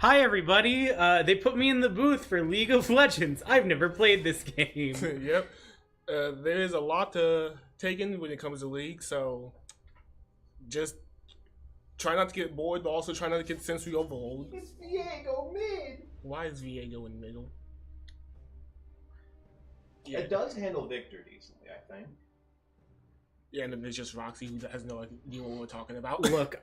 Hi everybody, they put me in the booth for League of Legends. I've never played this game. Yep. There is a lot to take in when it comes to League, so just try not to get bored, but also try not to get sensory overload. It's Viego mid. Why is Viego in the middle? Yeah. It does handle Victor decently, I think. Yeah, and then there's just Roxy who has no idea what we're talking about. Look,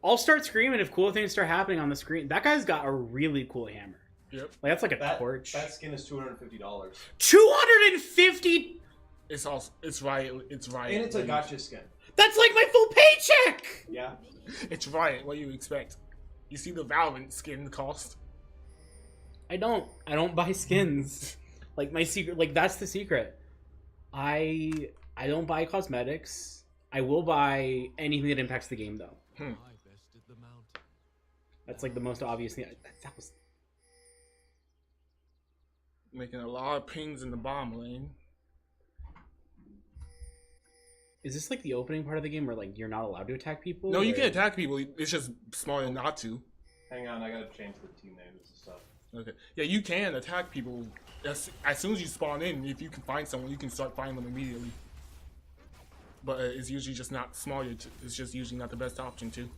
I'll start screaming if cool things start happening on the screen. That guy's got a really cool hammer. Yep. Like that's like a torch. That skin is $250. 250. It's Riot. It's Riot. And it's a gotcha skin. That's like my full paycheck. Yeah. It's Riot. What do you expect? You see the Valorant skin cost? I don't buy skins. Like my secret. Like that's the secret. I don't buy cosmetics. I will buy anything that impacts the game though. That's like the most obvious thing. That was Making a lot of pings in the bomb lane. Is this like the opening part of the game where like you're not allowed to attack people? No, you can attack people. It's just smarter not to. Hang on, I gotta change the team names and stuff. Okay. Yeah, you can attack people. As soon as you spawn in, if you can find someone, you can start finding them immediately. But it's usually just not smarter. It's just usually not the best option too.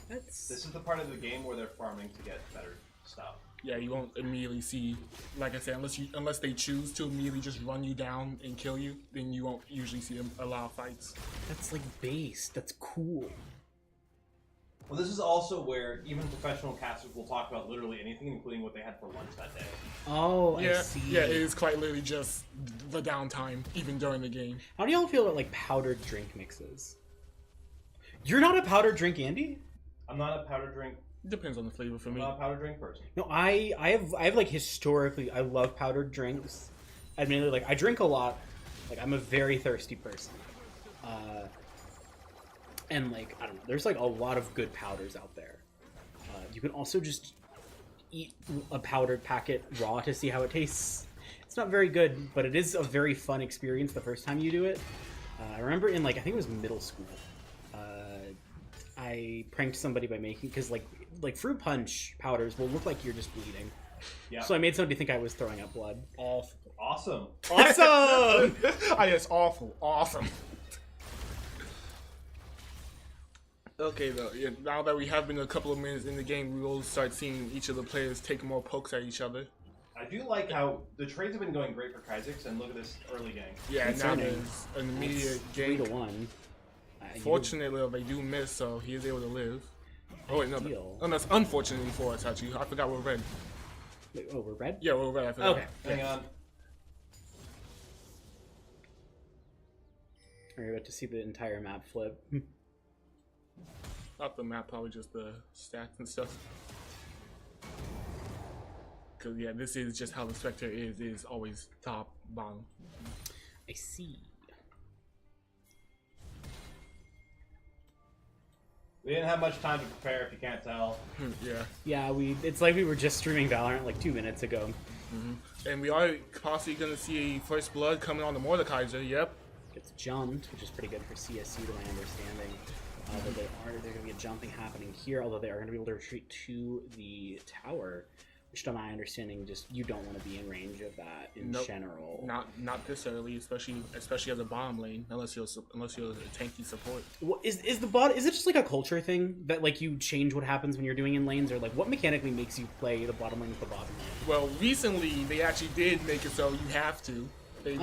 This is the part of the game where they're farming to get better stuff. Yeah, you won't immediately see, like I said, unless they choose to immediately just run you down and kill you, then you won't usually see a lot of fights. That's like base. That's cool. Well, this is also where even professional casters will talk about literally anything, including what they had for lunch that day. Oh, Yeah, I see. yeah, it is quite literally just the downtime, even during the game. How do y'all feel about like powdered drink mixes? You're not a powdered drink, Andy? I'm not a powder drink. Depends on the flavor for I'm me. not a powder drink person. No, I have like historically I love powdered drinks. Admittedly, like I drink a lot. Like I'm a very thirsty person. And like I don't know, there's like a lot of good powders out there. You can also just eat a powdered packet raw to see how it tastes. It's not very good, but it is a very fun experience the first time you do it. I remember in like I think it was middle school. I pranked somebody by making because like fruit punch powders will look like you're just bleeding. Yeah. So I made somebody think I was throwing up blood. Awful. Awesome. Awesome. Yes, awful. Awesome. Okay, though. Yeah, now that we have been a couple of minutes in the game, we will start seeing each of the players take more pokes at each other. I do like how the trades have been going great for Kha'Zix, and look at this early game. Yeah, now Concerning. there's an immediate It's gank. 3-1. Fortunately, they do miss, so he is able to live. Oh wait, no, Ideal. no, that's unfortunately for us, actually. I forgot we're red. Wait, oh, we're red? Yeah, we're red. I forgot. Okay. Hang on. Are you about to see the entire map flip? Not the map, probably just the stats and stuff. Because, yeah, this is just how the Spectre is always top, bottom. I see. We didn't have much time to prepare, if you can't tell. Yeah. Yeah, it's like we were just streaming Valorant like 2 minutes ago. And we are possibly going to see First Blood coming on the Mordekaiser, yep. Gets jumped, which is pretty good for CSU to my understanding. But there's going to be a jumping happening here, although they are going to be able to retreat to the tower, which to my understanding, just you don't want to be in range of that in general. Not this early, especially as a bottom lane, unless you're a tanky support. What, is the bot? Is it just like a culture thing that like you change what happens when you're doing in lanes, or like what mechanically makes you play the bottom lane with the bottom lane? Well, recently they actually did make it so you have to. They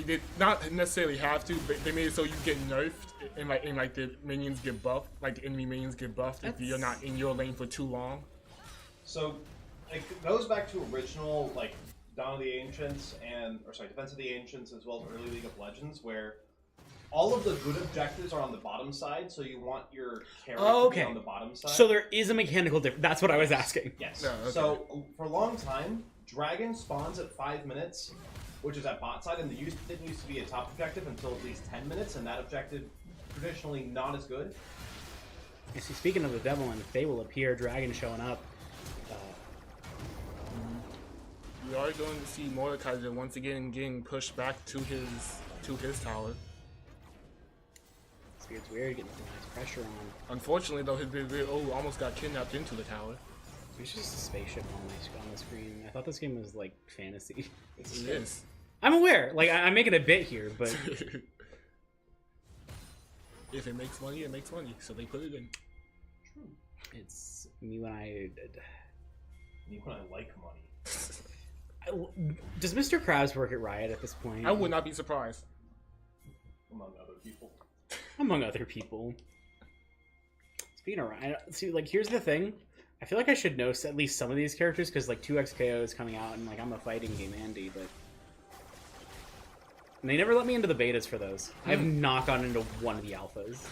did not necessarily have to, but they made it so you get nerfed and like the minions get buffed, like the enemy minions get buffed if you're not in your lane for too long. So it goes back to original like Dawn of the Ancients Defense of the Ancients, as well as early League of Legends, where all of the good objectives are on the bottom side, so you want your carry to be on the bottom side. So there is a mechanical difference. That's what I was asking. Yes. No, okay. So for a long time, Dragon spawns at 5 minutes, which is at bot side, and didn't used to be a top objective until at least 10 minutes, and that objective traditionally not as good. You see, speaking of the devil and Fae will appear, Dragon showing up. We are going to see Mordekaiser once again getting pushed back to his tower. It's weird getting some nice pressure on. Unfortunately, though, his almost got kidnapped into the tower. It's just a spaceship on the screen. I thought this game was like fantasy. It is. I'm aware. Like I'm making a bit here, but if it makes money, it makes money. So they put it in. True. it's me when I. Me when I like money. Does Mr. Krabs work at Riot at this point? I would not be surprised. Among other people. Among other people. Speaking of Riot, see, like here's the thing. I feel like I should know at least some of these characters because like 2XKO is coming out and like I'm a fighting game Andy, but and they never let me into the betas for those. I've not gotten into one of the alphas.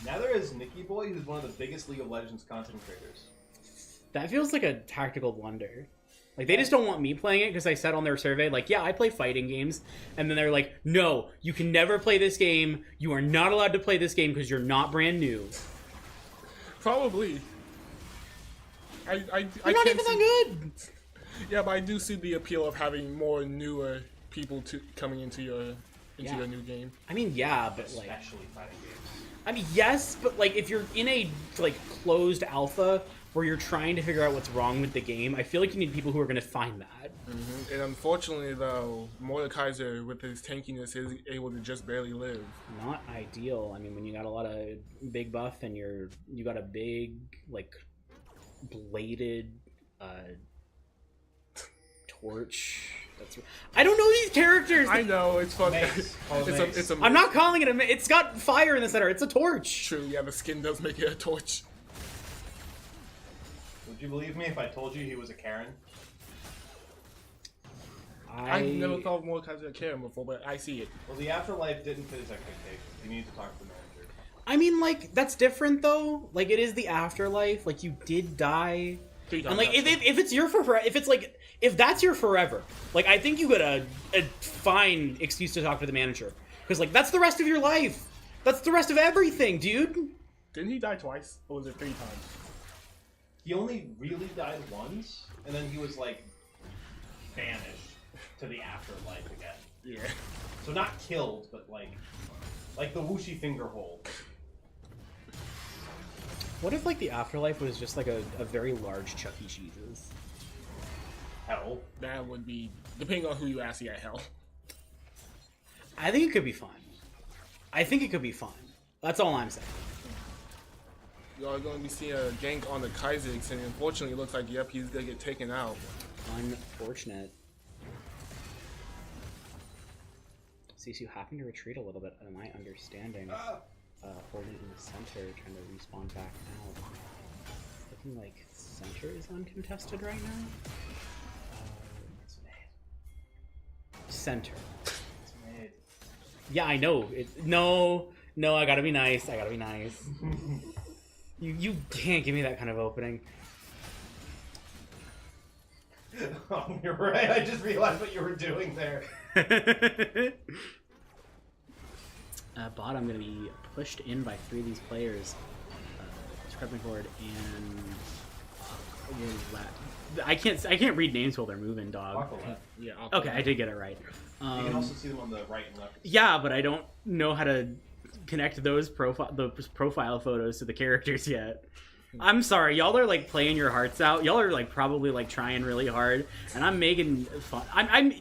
Neither is Nicky Boy, who's one of the biggest League of Legends content creators. That feels like a tactical blunder. Like they just don't want me playing it because I said on their survey like, yeah, I play fighting games, and then they're like, no, you can never play this game. You are not allowed to play this game because you're not brand new. Probably. I You're not can't even see... that good. Yeah, but I do see the appeal of having more newer people coming into your new game. I mean, yeah, but like, Especially fighting games. I mean, yes, but like, if you're in a like closed alpha where you're trying to figure out what's wrong with the game, I feel like you need people who are going to find that. Mm-hmm. And unfortunately, though, Mordekaiser with his tankiness is able to just barely live. Not ideal. I mean, when you got a lot of big buff and you got a big like bladed torch. I don't know these characters. I know, it's fun. Mace. It's a I'm not calling it a. It's got fire in the center. It's a torch. True, yeah, the skin does make it a torch. Would you believe me if I told you he was a Karen? I never thought of Mordekaiser a Karen before, but I see it. Well, the afterlife didn't fit his expectations. You need to talk to the manager. I mean, like that's different though. Like it is the afterlife. Like you did die. And like if it's your if that's your forever, like I think you got a fine excuse to talk to the manager because like that's the rest of your life. That's the rest of everything, dude. Didn't he die twice, or was it 3 times? He only really died once, and then he was like banished to the afterlife again. Yeah. So not killed, but like the whooshy finger hole. What if like the afterlife was just like a very large Chuck E. Cheese's? Hell. That would be, depending on who you ask, yeah, hell. I think it could be fun. I think it could be fun. That's all I'm saying. Y'all are going to be seeing a gank on the Kha'Zix, and unfortunately it looks like, yep, he's going to get taken out. Unfortunate. CSU happened to retreat a little bit, am I understanding? Holding in the center, trying to respawn back out. Looking like center is uncontested right now. Center. It's mid. Yeah, I know. No, I gotta be nice. I gotta be nice. You can't give me that kind of opening. Oh, you're right. I just realized what you were doing there. Bot, I'm going to be pushed in by 3 of these players. Scrubbing forward and I can't read names while they're moving, dog. Yeah. Okay, I did get it right. You can also see them on the right and left. Yeah, but I don't know how to connect those profile photos to the characters yet. I'm sorry, y'all are like playing your hearts out. Y'all are like probably like trying really hard, and I'm making fun. I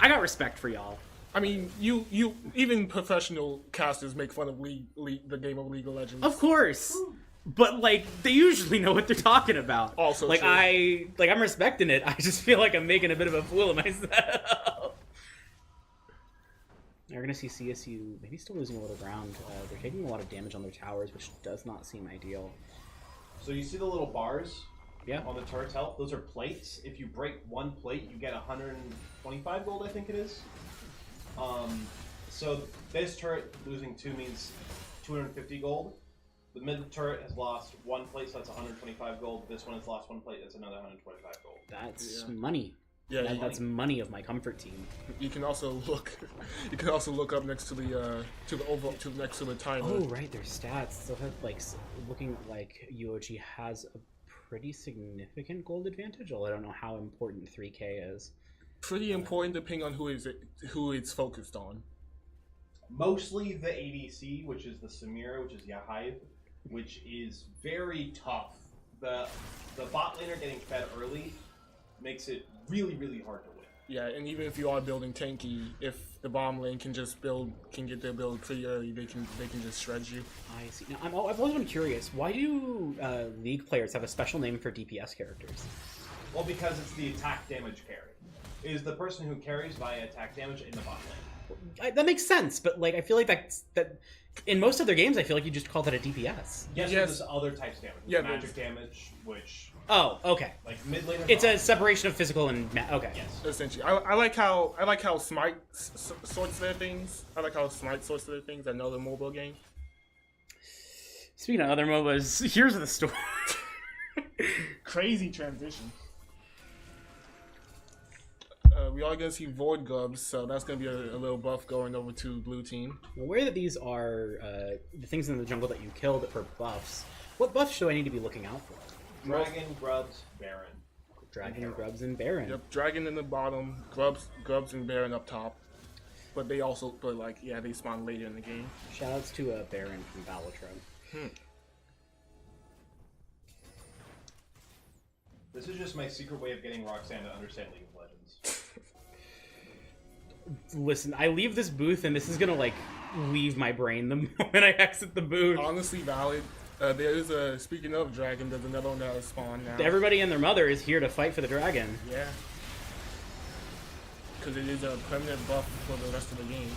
got respect for y'all. I mean, you even professional casters make fun of the game of League of Legends. Of course, but like they usually know what they're talking about. Also, like true. I'm respecting it. I just feel like I'm making a bit of a fool of myself. We're gonna see CSU maybe still losing a little ground. They're taking a lot of damage on their towers, which does not seem ideal. So you see the little bars? Yeah. On the turret's health? Those are plates. If you break one plate, you get 125 gold, I think it is. So this turret losing 2 means 250 gold. The mid turret has lost 1 plate, so that's 125 gold. This one has lost 1 plate, that's another 125 gold. That's money. Yeah, that's money of my comfort team. You can also look. You can also look up next to the next to the timer. Oh right, their stats. So like looking like uOttawa has a pretty significant gold advantage. Although I don't know how important 3K is. Pretty important, depending on who it's focused on. Mostly the ADC, which is the Samira, which is Yahive, which is very tough. the bot laner getting fed early makes it really, really hard to win. Yeah, and even if you are building tanky, if the bottom lane can get their build pretty early, they can just shred you. I see. Now, I've always been curious. Why do League players have a special name for DPS characters? Well, because it's the attack damage carry. It is the person who carries via attack damage in the bot lane. That makes sense, but like I feel like that in most other games, I feel like you just call that a DPS. Yes, there's other types of damage. Yeah, magic damage, which Oh, okay. like mid laner. It's a separation of physical and okay. Yes. Essentially, I like how Smite sorts their things. I like how Smite sorts their things. I know the mobile game. Speaking of other MOBAs, here's the story. Crazy transition. We are going to see Void Gloves, so that's going to be a little buff going over to blue team. I'm aware that these are the things in the jungle that you killed for buffs. What buffs do I need to be looking out for? Dragon, Grubs, Baron. Dragon, Grubs, and Baron. Yep, Dragon in the bottom, Grubs and Baron up top. But they spawn later in the game. Shoutouts to Baron from Balatron. This is just my secret way of getting Roxanne to understand League of Legends. Listen, I leave this booth and this is gonna like leave my brain the moment I exit the booth. Honestly valid. There is speaking of Dragon, there's another one that has spawned now. Everybody and their mother is here to fight for the dragon. Yeah. Because it is a permanent buff for the rest of the game.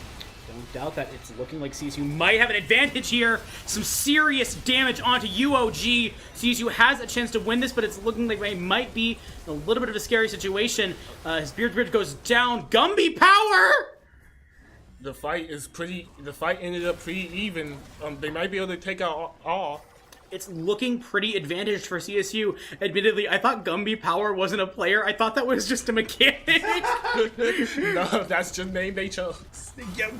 Don't doubt that. It's looking like CSU might have an advantage here. Some serious damage onto UOG. CSU has a chance to win this, but it's looking like it might be a little bit of a scary situation. His Beard Bridge goes down. Gumby power! The fight ended up pretty even. They might be able to take out all. It's looking pretty advantaged for CSU. Admittedly, I thought Gumby Power wasn't a player. I thought that was just a mechanic. No, that's just name they chose.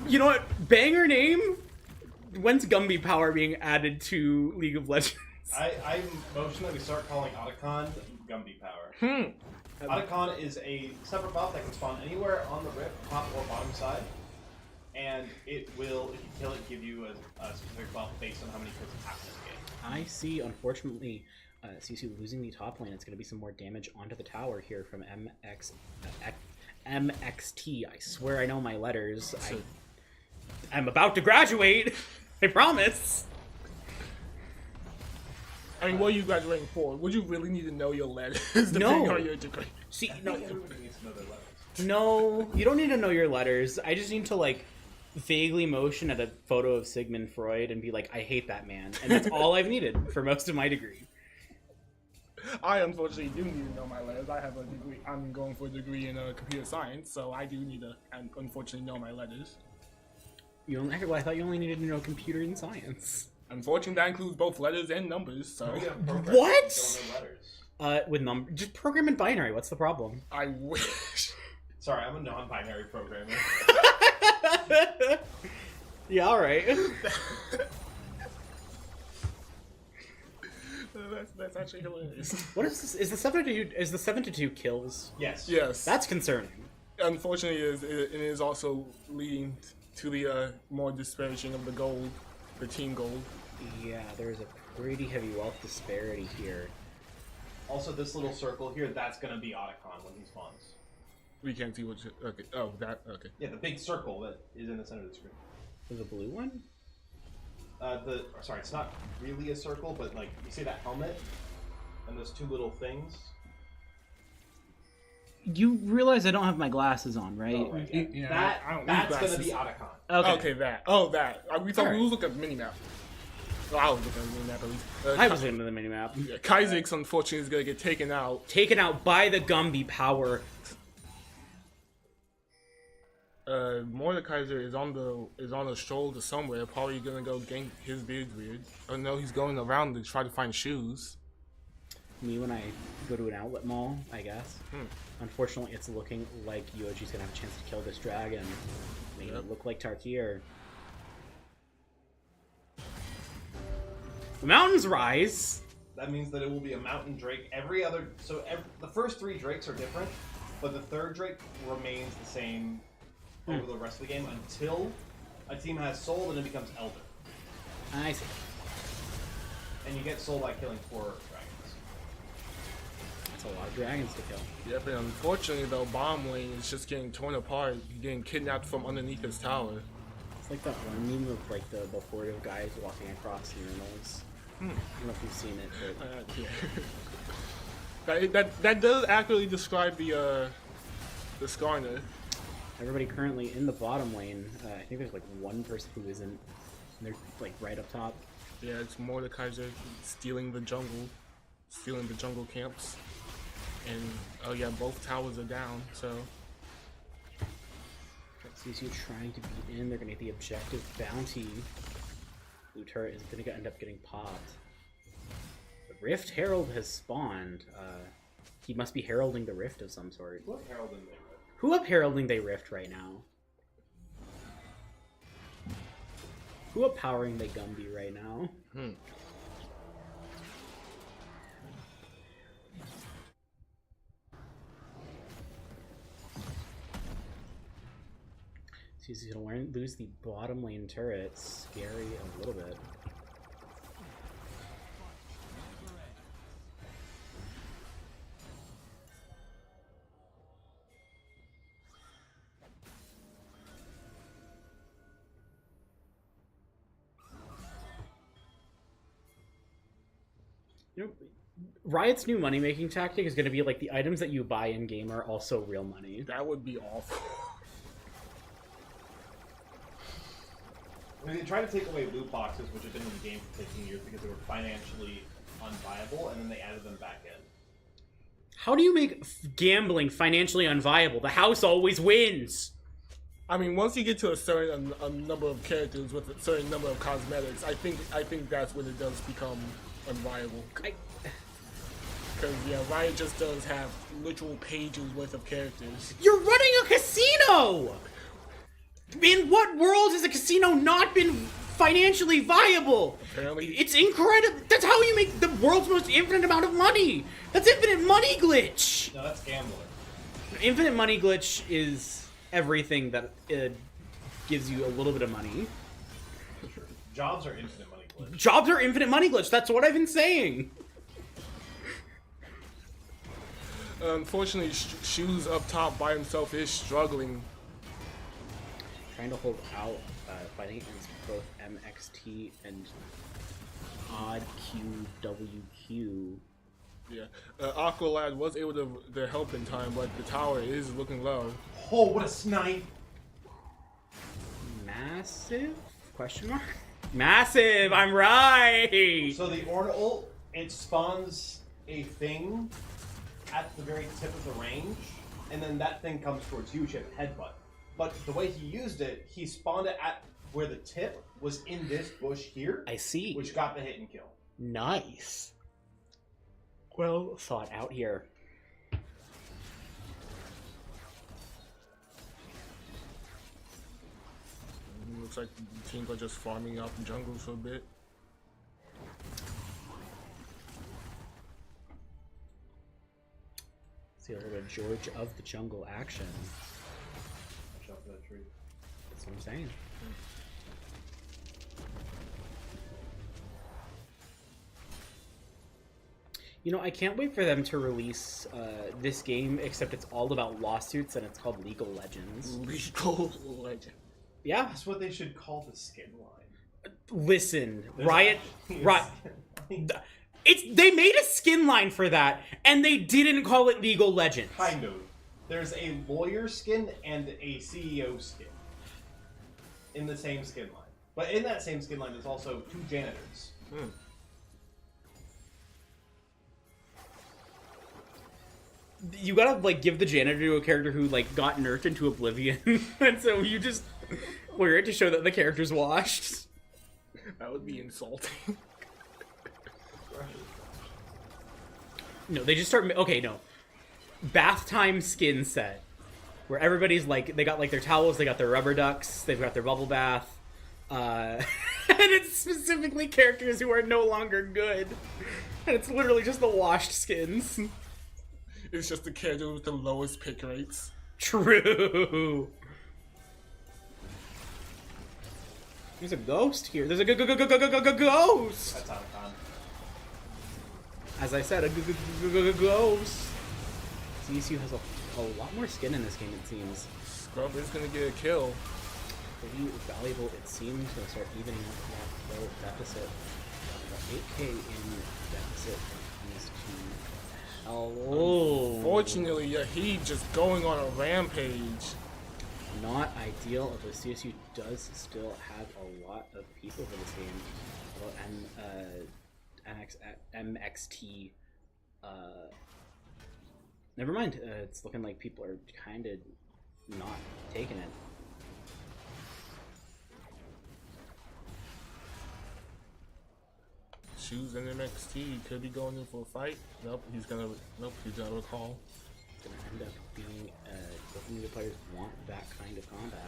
You know what? Banger name? When's Gumby Power being added to League of Legends? I motion that we start calling Otacon Gumby Power. Otacon is a separate buff that can spawn anywhere on the rip, top or bottom side. And it will, if you kill it, give you a specific buff based on how many kills it happens in the game. I see, unfortunately, CSU losing the top lane. It's going to be some more damage onto the tower here from MXT. I swear I know my letters. I'm about to graduate. I promise. I mean, what are you graduating for? Would you really need to know your letters? No. On your degree? See, no. Everybody needs to know their letters. No, you don't need to know your letters. I just need to, like, vaguely motion at a photo of Sigmund Freud and be like, I hate that man. And that's all I've needed for most of my degree. I unfortunately do need to know my letters. I have a degree. I'm going for a degree in computer science, so I do need to, unfortunately, know my letters. Well, I thought you only needed to know computer and science. Unfortunately, that includes both letters and numbers, so... What? Don't know letters. With just program in binary. What's the problem? I wish. Sorry, I'm a non-binary programmer. Yeah, all right. That's actually hilarious. What is this? Is the 7-2? Is the 7-2 kills? Yes. Yes. That's concerning. Unfortunately, it is also leading to the more disparaging of the gold, the team gold. Yeah, there's a pretty heavy wealth disparity here. Also, this little circle here, that's going to be Otacon when he spawns. We can't see what. Okay. Oh, that. Okay. Yeah, the big circle that is in the center of the screen. There's a blue one? Sorry, it's not really a circle, but like you see that helmet and those two little things. You realize I don't have my glasses on, right? Oh, right. Yeah. That's going to be Otacon. Okay. That. Oh, that. We thought we Alright. was looking at the minimap. Well, I was looking at the minimap at least. I was looking at the minimap. Yeah, Kaizix, unfortunately, is going to get taken out. Taken out by the Gumby power. Mordekaiser is on a stroll to somewhere, probably gonna go gank his beard weird. Oh no, he's going around to try to find shoes. Me when I go to an outlet mall, I guess. Unfortunately, it's looking like UOG's gonna have a chance to kill this dragon. Maybe look like Tarkir. The mountains rise. That means that it will be a mountain drake. The first three drakes are different, but the third drake remains the same over the rest of the game until a team has soul and it becomes elder. I see. And you get soul by killing 4 dragons. That's a lot of dragons to kill. Yeah, but unfortunately though, bottom lane is just getting torn apart, getting kidnapped from underneath his tower. It's like that one meme of like the horde of guys walking across urinals. I don't know if you've seen it, but Yeah. that does accurately describe the Garnet. everybody currently in the bottom lane, I think there's like one person who isn't, and they're like right up top. Yeah, it's Mordekaiser stealing the jungle camps. And oh yeah, both towers are down, so CSU trying to beat in, they're gonna get the objective bounty. Blue turret is gonna end up getting popped. The Rift Herald has spawned. He must be heralding the Rift of some sort. What heralding they Rift? Who up heralding they Rift right now? Who up powering they Gumby right now? He's gonna lose the bottom lane turret. Scary a little bit. You know, Riot's new money-making tactic is going to be like the items that you buy in-game are also real money. that would be awful. I mean, they tried to take away loot boxes, which have been in the game for 15 years because they were financially unviable, and then they added them back in. How do you make gambling financially unviable? The house always wins! I mean, once you get to a certain number of characters with a certain number of cosmetics, I think that's when it does become unviable. Because yeah, Riot just does have literal pages worth of characters. You're running a casino! In what world has a casino not been financially viable? Apparently. It's incredible. That's how you make the world's most infinite amount of money. That's infinite money glitch. No, that's gambler. Infinite money glitch is everything that gives you a little bit of money. Jobs are infinite money glitch. Jobs are infinite money glitch. That's what I've been saying. Unfortunately, Shoes up top by himself is struggling. Trying to hold out, fighting against both MXT and Odd QWQ. Yeah, Aqualad was able to help in time, but the tower is looking low. Oh, what a snipe! Massive? Question mark? Massive! I'm right! So the Ornn ult, it spawns a thing at the very tip of the range, and then that thing comes towards you, which you have headbutt. But the way he used it, he spawned it at where the tip was in this bush here. I see. Which got the hit and kill. Nice. Well thought out here. Looks like the teams are just farming out the jungle for a bit. See a little bit of George of the Jungle action. Watch out for that tree. That's what I'm saying. You know, I can't wait for them to release this game, except it's all about lawsuits and it's called Legal Legends. Legal Legend. Yeah. That's what they should call the skin line. Listen, There's Riot. actually a Riot. skin line. They made a skin line for that, and they didn't call it Legal Legends. Kind of. There's a lawyer skin and a CEO skin in the same skin line. But in that same skin line, there's also two janitors. You gotta like give the janitor to a character who like got nerfed into oblivion, and so you just wear it to show that the character's washed. That would be insulting. No, they just start. Okay, no. Bath time skin set, where everybody's like they got like their towels, they got their rubber ducks, they've got their bubble bath, and it's specifically characters who are no longer good, and it's literally just the washed skins. It's just the character with the lowest pick rates. True. There's a ghost here. There's a ghost. That's out of time. As I said, a ghost. CSU has a lot more skin in this game, it seems. Scrub is gonna get a kill. Pretty valuable, it seems, to start evening up that low deficit. About 8k in deficit is to hell. Unfortunately, Yahid just going on a rampage. Not ideal, although CSU does still have a lot of people for this game. Although MXT, never mind. It's looking like people are kind of not taking it. Shoes and MXT could be going in for a fight. Nope, he's gonna recall. Gonna end up being both the players want that kind of combat.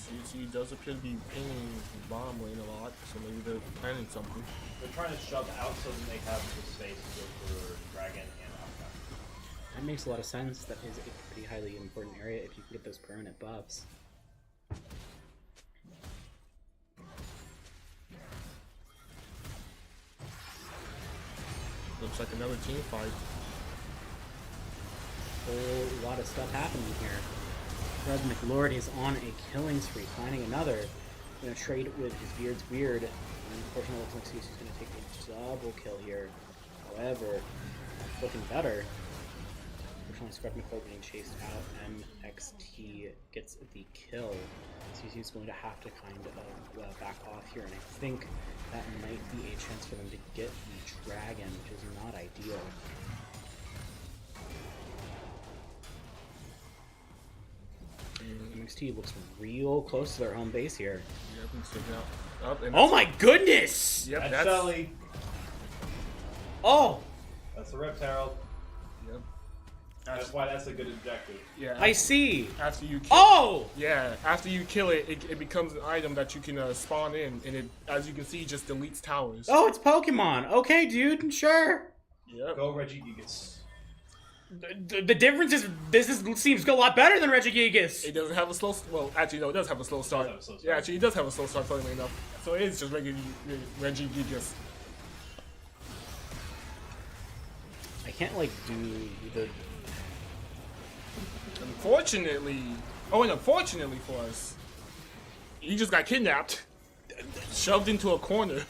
CSU does appear to be pinging the bottom lane a lot, so maybe they're planning something. They're trying to shove out so that they have the space to go for Dragon and Upcut. That makes a lot of sense. That is a pretty highly important area if you can get those permanent buffs. Looks like another team fight. Whole lot of stuff happening here. Fred McLord is on a killing spree, finding another. Gonna trade with his Beard's Beard. And unfortunately, it looks like he's gonna take a double kill here. However, that's looking better. Unfortunately, Fred McLord being chased out. MXT gets the kill. CSU's going to have to kind of back off here, and I think that might be a chance for them to get the dragon, which is not ideal. MXT looks real close to their home base here. Yep, he's taking out. Up, and Oh my goodness! Yep, That's Shelly. Oh! That's the Rift Herald. Yep. That's why that's a good objective. Yeah. I see! After you kill Oh! Yeah, after you kill it, it becomes an item that you can spawn in, and it, as you can see, just deletes towers. Oh, it's Pokemon! Okay, dude, sure! Yep. Go Regigigas. The difference is, seems a lot better than Regigigas! It doesn't have a slow. Well, actually, no, it does have a slow start. Have a slow start. Yeah, actually, it does have a slow start. Funnily enough, so it is just Regigigas. I can't, like, do the... Unfortunately, and unfortunately for us, he just got kidnapped, shoved into a corner.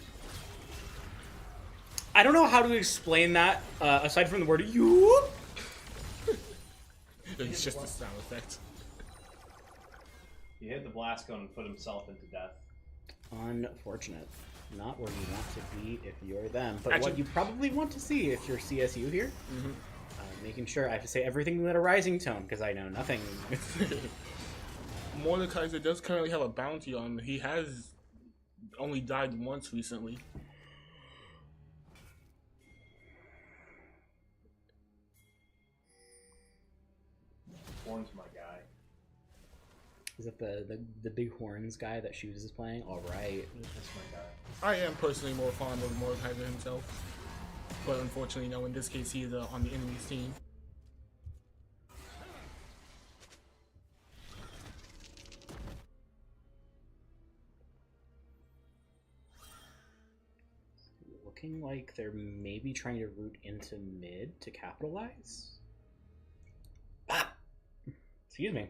I don't know how to explain that, aside from the word you. It's just a sound effect. He hit the blast cone and put himself into death. Unfortunate. Not where you want to be if you're them, but Actually, what you probably want to see if you're CSU here. Making sure I have to say everything with a rising tone, because I know nothing. Mordekaiser does currently have a bounty on him. He has only died once recently. Horn's my guy. Is it the big horns guy that Shoes is playing? All right. That's my guy. I am personally more fond of Mordekaiser himself, but unfortunately, no. In this case, he is on the enemy's team. Looking like they're maybe trying to root into mid to capitalize. Ah! Excuse me.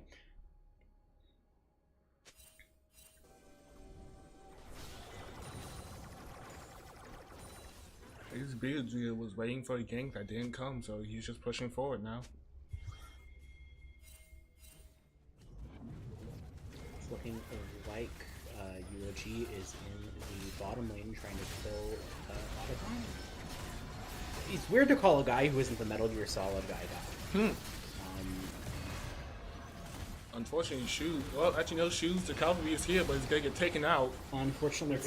His Beardsley was waiting for a gank that didn't come, so he's just pushing forward now. It's looking like UOG is in the bottom lane trying to kill Ottawa. It's weird to call a guy who isn't the Metal Gear Solid guy. Unfortunately, Shoes. Well, actually, no, Shoes. The cavalry is here, but he's gonna get taken out. Unfortunately,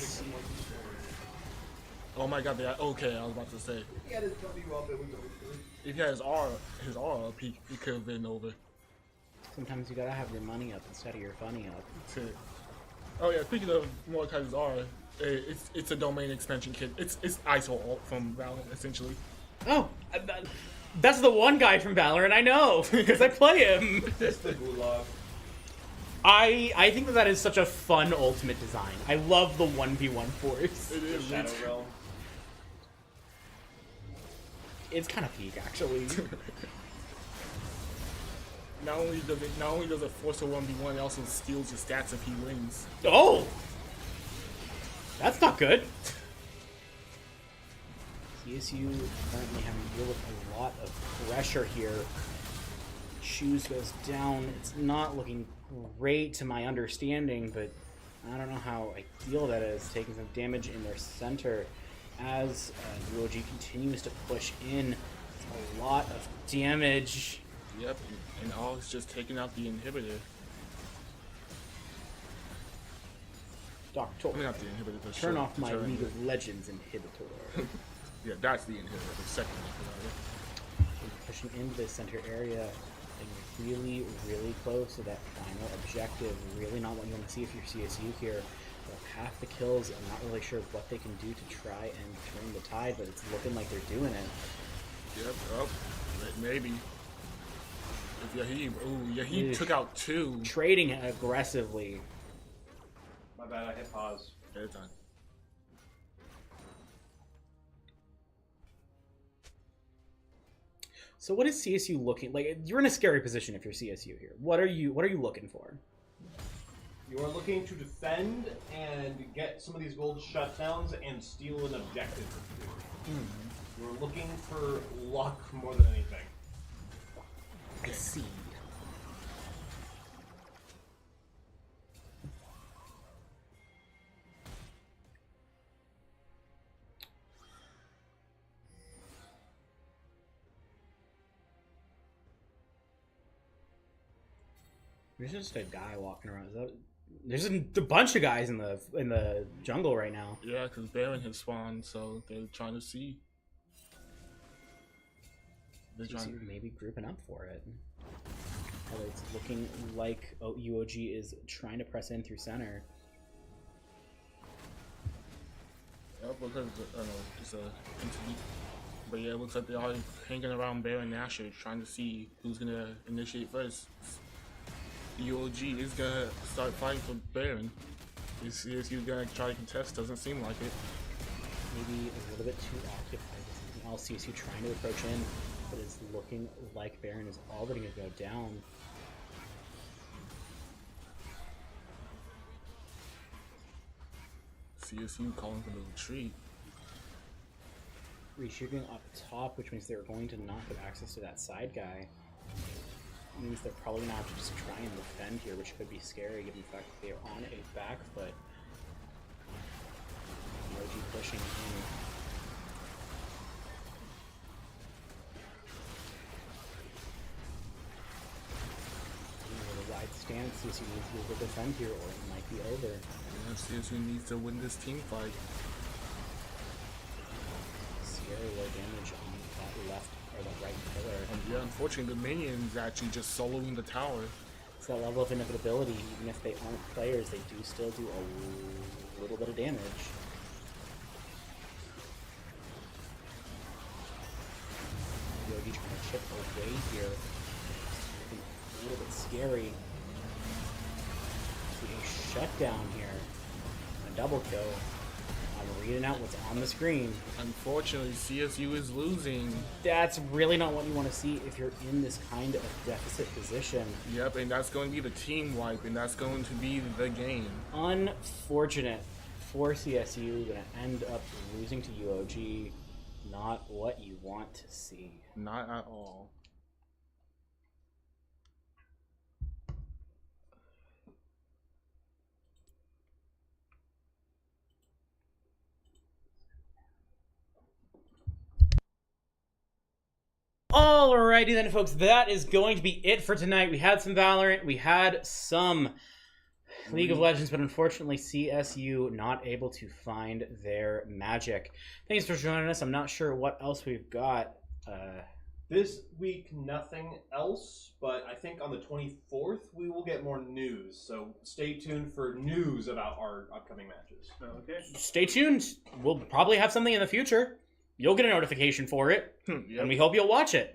Oh my God! Okay, I was about to say. He had his W up, it was over. If he had his aura up, he could have been over. sometimes you gotta have your money up instead of your funny up. Oh yeah, speaking of Mordekaiser's aura, it's a domain expansion kit. It's ISO alt from Valorant essentially. Oh, That's the one guy from Valorant I know, because I play him. It's the gulag. I think that is such a fun ultimate design. I love the 1v1 force. It is. Shadow Realm. It's kind of peak, actually. Not only does it force a 1v1, it also steals your stats if he wins. Oh! That's not good. CSU currently having to deal with a lot of pressure here. Shoes goes down. It's not looking great to my understanding, but I don't know how ideal that is. Taking some damage in their center as uOG continues to push in. It's a lot of damage. Yep, and all is just taking out the inhibitor. Doctor, I mean, not the inhibitor, the turn short- off my turn- League of Legends inhibitor. Yeah, that's the inhibitor, the second inhibitor. Pushing into the center area, and really, really close to that final objective. Really not what you want to see if you're CSU here. About half the kills, I'm not really sure what they can do to try and turn the tide, but it's looking like they're doing it. Yep, oh, maybe. If Yahib, ooh, Yahib took out 2. Trading aggressively. My bad, I hit pause. At a time. So what is CSU looking like? You're in a scary position if you're CSU here. What are you looking for? You are looking to defend and get some of these gold shutdowns and steal an objective or 2. You're looking for luck more than anything. I see. There's just a guy walking around. There's a bunch of guys in the jungle right now. Yeah, because Baron has spawned, so they're trying to see. They're trying. Maybe grouping up for it. Although it's looking like uOG is trying to press in through center. Yep, because I don't know, it's a entity. But yeah, it looks like they're all hanging around Baron Nashor, trying to see who's gonna initiate first. uOG is gonna start fighting for Baron. Is CSU gonna try to contest? Doesn't seem like it. Maybe a little bit too occupied with something else. CSU trying to approach in, but it's looking like Baron is already gonna go down. CSU calling for the retreat. Reshooting up top, which means they're going to not have access to that side guy. It means they're probably gonna have to just try and defend here, which could be scary given the fact that they are on a back foot. uOG pushing in. With a wide stance, CSU needs to be able to defend here, or it might be over. Yeah, CSU needs to win this team fight. Scary low damage on that left or that right pillar. And yeah, unfortunately, the minions actually just soloing the tower. It's that level of inevitability. Even if they aren't players, they do still do a little bit of damage. uOG trying to chip away here. A little bit scary. See a shutdown here. A double kill. I'm reading out what's on the screen. Unfortunately, CSU is losing. That's really not what you want to see if you're in this kind of deficit position. Yep, and that's going to be the team wipe, and that's going to be the game. Unfortunate for CSU, gonna end up losing to uOG. Not what you want to see. Not at all. Alrighty then, folks, that is going to be it for tonight. We had some Valorant, we had some League of Legends, but unfortunately CSU not able to find their magic. Thanks for joining us. I'm not sure what else we've got. This week, nothing else, but I think on the 24th, we will get more news. So stay tuned for news about our upcoming matches. Okay. Stay tuned. We'll probably have something in the future. You'll get a notification for it, Yep. and we hope you'll watch it.